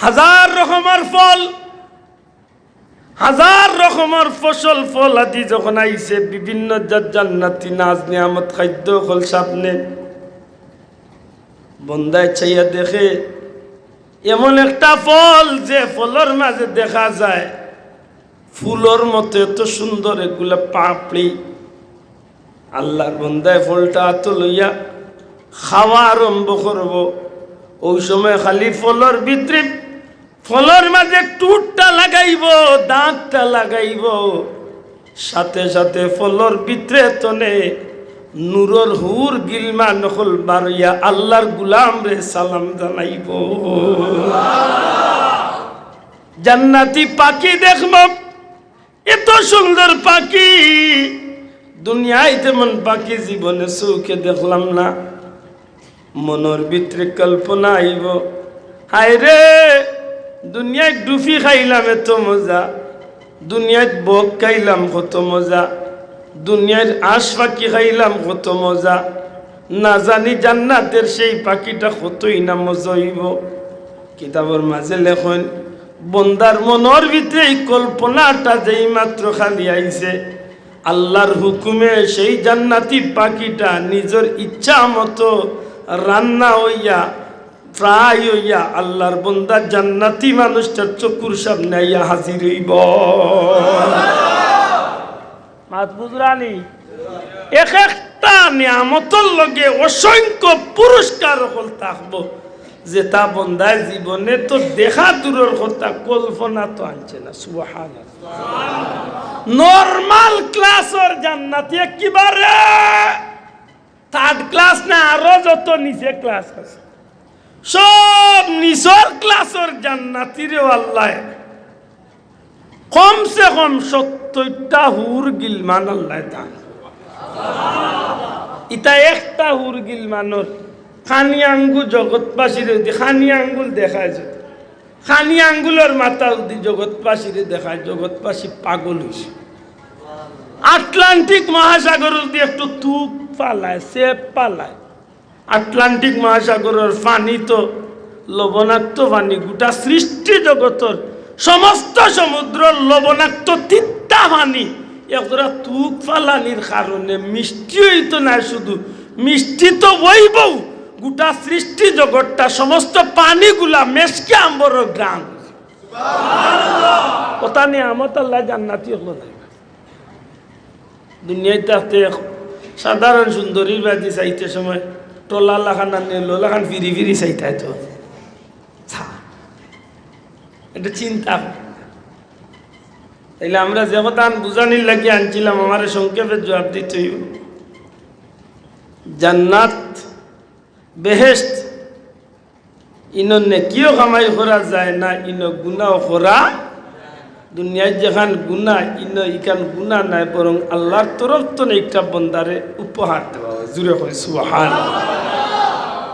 হাজার রকমের ফল, হাজার রকমের ফসল ফল আদি যখন আইছে, বিভিন্ন জান্নাতি নাজ নিয়ামত খাদ্য ফল সামনে, বন্দায় চাইয়া দেখে এমন একটা ফল যে ফলের মাঝে দেখা যায় ফুলের মতো এত সুন্দর এগুলা পাপড়ি। আল্লাহর বন্দায় ফলটা হাত লইয়া খাওয়া আরম্ভ করব, ওই সময় খালি ফলের ভিতরে, ফলের মাঝে টুটটা লাগাইব, দাঁতটা লাগাইব, সাথে সাথে ফলের ভিতরে তনে নূরর হুর গিলমা নকল বারইয়া আল্লাহর গুলাম রে সালাম জানাইব। জান্নাতি পাখি দেখব, এত সুন্দর পাখি দুনিয়ায় তেমন পাখি জীবনে চোখে দেখলাম না। মনের ভিতরে কল্পনা আইব, হায় রে দুনিয়ায় ডুফি খাইলাম এত মজা, দুনিয়ায় বক খাইলাম কত মজা, দুনিয়ার আশ পাখি খাইলাম কত মজা, না জানি জান্নাতের সেই পাখিটা কতই না মজা হইব। কিতাবের মাঝে লেখন বন্দার মনের ভিতরে এই কল্পনাটা যেই মাত্র খালি আইছে, আল্লাহর হুকুমে সেই জান্নাতি পাখিটা নিজের ইচ্ছা মতো রান্না হইয়া ফ্রাই হইয়া আল্লাহর বন্দা জান্নাতি মানুষটার চকুর সামনে আইয়া হাজির হইব। মাত বুঝরানি, এক একটা নিয়ামতের লগে অসংখ্য পুরস্কার হল থাকবো, যে তা বন্দায় জীবনে তো দেখা দূরের কথা, কল্পনা তো আনছে না। সুবহানাল্লাহ। নরমাল ক্লাসের জান্নাতি একেবারে থার্ড ক্লাস না, আরো যত নিচে ক্লাস আছে সব নিচর ক্লাসের জান্নাতিরে আল্লাহ কমসে কম 70টা হুর গিলমান আল্লাহ দান। ইটা একটা হুর গিলমানোর খানি আঙ্গুল জগৎবাসীর খানি আঙ্গুল দেখায়, যদি খানি আঙ্গুলের মাথা যদি জগৎবাসীরে দেখায়, জগৎবাসী পাগল হয়েছে। আটলান্টিক মহাসাগর যদি একটু তুক পালায়, সেপ পালায়, আটলান্টিক মহাসাগরের পানি তো লবণাক্ত পানি, গোটা সৃষ্টি জগতের সমস্ত সমুদ্র লবণাক্ত তিতা পানি, একজোড়া তুক ফালানির কারণে মিষ্টি হইতো না, শুধু মিষ্টি তো বইবও, গোটা সৃষ্টি জগৎটা সমস্ত পানিগুলা মেশকে আম্বর গ্রাম। কথা নিয়ে আমত আল্লাহ জান্নাতি হলো না। দুনিয়ায় থাকতে সাধারণ সুন্দরীর বাজি চাইতে সময় টোলা লাখান আনে লোলাখান ফিরি ফিরি চাইতে তো এটা চিন্তা। তাইলে আমরা যে কথা বুঝানির লাগিয়ে আনছিলাম, আমার সংক্ষেপে জবাব দিতে হইব। জান্নাত বেহেশত ইনো নেকিও কামাই করা যায় না, ইনো গুনাও করা। দুনিয়ায় যেখান গুণা, ইনো ইখান গুণা নাই, বরং আল্লাহর তরফ তো একটা বন্দারে উপহার দেওয়া হয়। জুড়ে হয় সুবহানাল্লাহ।